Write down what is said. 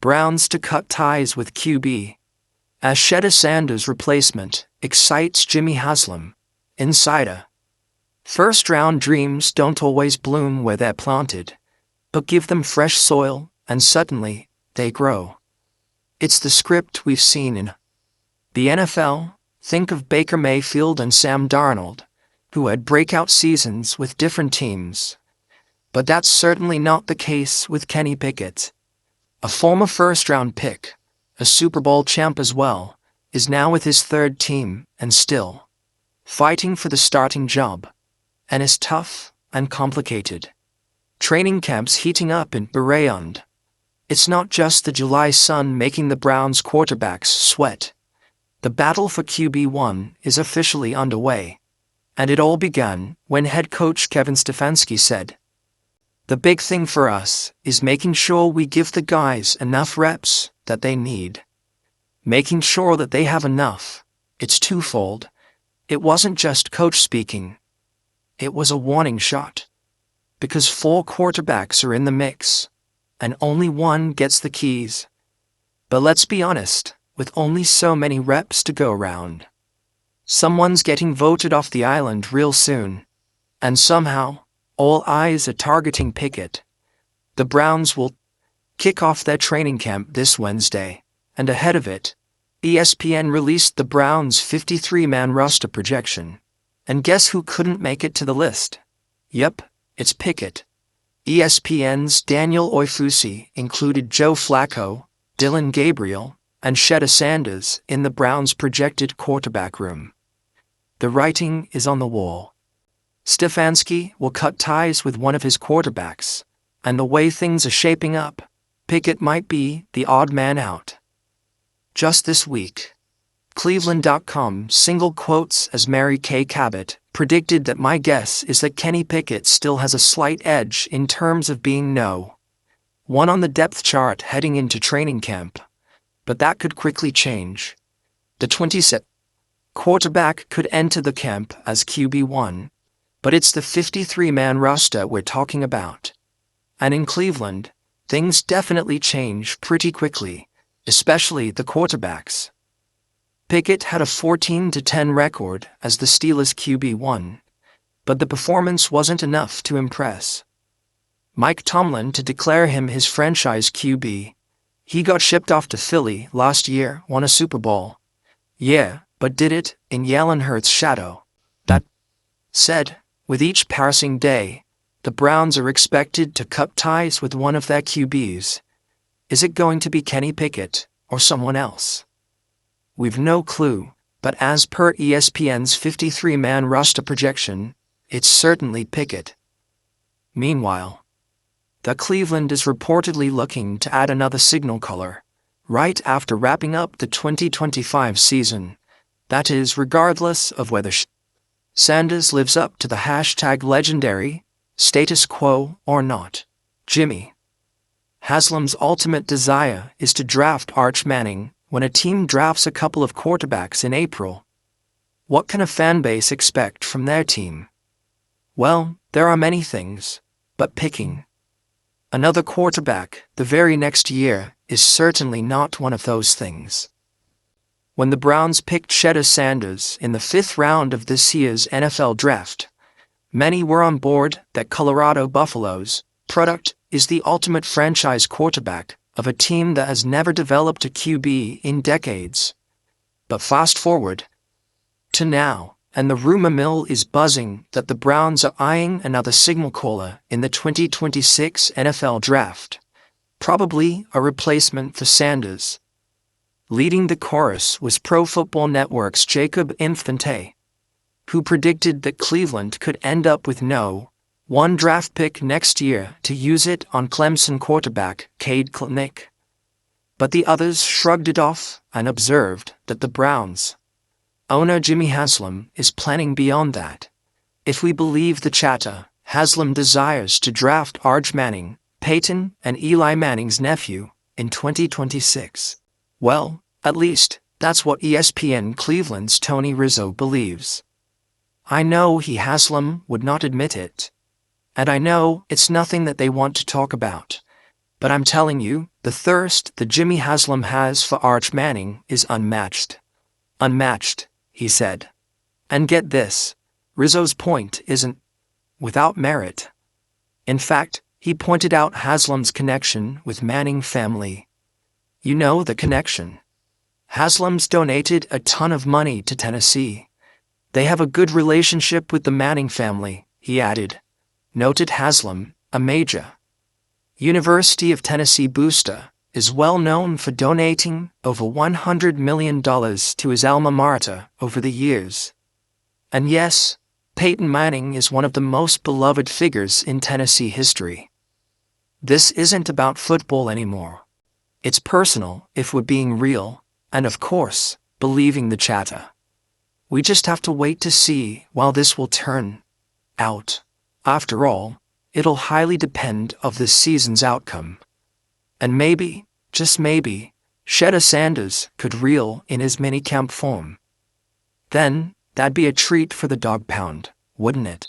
Browns to cut ties with QB. As Shedeur replacement excites Jimmy Haslam, insider. First-round dreams don't always bloom where they're planted, but give them fresh soil, and suddenly, they grow. It's the script we've seen in the NFL. Think of Baker Mayfield and Sam Darnold, who had breakout seasons with different teams. But that's certainly not the case with Kenny Pickett. A former first-round pick, a Super Bowl champ as well, is now with his third team and still fighting for the starting job. And is tough and complicated. Training camps heating up in Beyond. It's not just the July sun making the Browns quarterbacks sweat. The battle for QB1 is officially underway. And it all began when head coach Kevin Stefanski said, "The big thing for us is making sure we give the guys enough reps that they need. Making sure that they have enough." It's twofold. It wasn't just coach speaking. It was a warning shot. Because 4 quarterbacks are in the mix, and only one gets the keys. But let's be honest, with only so many reps to go around, someone's getting voted off the island real soon. And somehow, all eyes are targeting Pickett. The Browns will kick off their training camp this Wednesday, and ahead of it, ESPN released the Browns' 53-man roster projection. And guess who couldn't make it to the list? Yep, it's Pickett. ESPN's Daniel Oifusi included Joe Flacco, Dylan Gabriel, and Shedeur in the Browns' projected quarterback room. The writing is on the wall. Stefanski will cut ties with one of his quarterbacks, and the way things are shaping up, Pickett might be the odd man out. Just this week, Cleveland.com single quotes as Mary Kay Cabot predicted that my guess is that Kenny Pickett still has a slight edge in terms of being no. 1 on the depth chart heading into training camp. But that could quickly change. The 27 quarterback could enter the camp as QB1, but it's the 53-man roster we're talking about. And in Cleveland, things definitely change pretty quickly, especially the quarterbacks. Pickett had a 14-10 record as the Steelers' QB1, but the performance wasn't enough to impress Mike Tomlin to declare him his franchise QB. He got shipped off to Philly last year, won a Super Bowl. Yeah, but did it in Jalen Hurts' shadow. That said, with each passing day, the Browns are expected to cut ties with one of their QBs. Is it going to be Kenny Pickett or someone else? We've no clue, but as per ESPN's 53-man roster projection, it's certainly Pickett. Meanwhile, the Cleveland is reportedly looking to add another signal color, right after wrapping up the 2025 season. That is, regardless of whether Sanders lives up to the #legendary status quo or not. Jimmy Haslam's ultimate desire is to draft Arch Manning when a team drafts a couple of quarterbacks in April. What can a fanbase expect from their team? Well, there are many things, but picking another quarterback the very next year is certainly not one of those things. When the Browns picked Shedeur in the 5th round of this year's NFL draft, many were on board that Colorado Buffalo's product is the ultimate franchise quarterback of a team that has never developed a QB in decades. But fast forward to now, and the rumor mill is buzzing that the Browns are eyeing another signal caller in the 2026 NFL Draft, probably a replacement for Sanders. Leading the chorus was Pro Football Network's Jacob Infante, who predicted that Cleveland could end up with no 1 draft pick next year to use it on Clemson quarterback Cade Klubnik. But the others shrugged it off and observed that the Browns' owner Jimmy Haslam is planning beyond that. If we believe the chatter, Haslam desires to draft Arch Manning, Peyton and Eli Manning's nephew, in 2026. Well, at least, that's what ESPN Cleveland's Tony Rizzo believes. I know Haslam would not admit it. And I know it's nothing that they want to talk about. But I'm telling you, The thirst that Jimmy Haslam has for Arch Manning is unmatched. Unmatched, he said. And get this, Rizzo's point isn't without merit. In fact, he pointed out Haslam's connection with Manning family. You know the connection. Haslam's donated a ton of money to Tennessee. They have a good relationship with the Manning family, he added. Noted Haslam, a major University of Tennessee booster, is well known for donating over $100 million to his alma mater over the years. And yes, Peyton Manning is one of the most beloved figures in Tennessee history. This isn't about football anymore. It's personal if we're being real, and of course, believing the chatter. We just have to wait to see how this will turn out. After all, it'll highly depend on this season's outcome. And maybe, just maybe, Shedeur Sanders could reel in his minicamp form. Then, that'd be a treat for the dog pound, wouldn't it?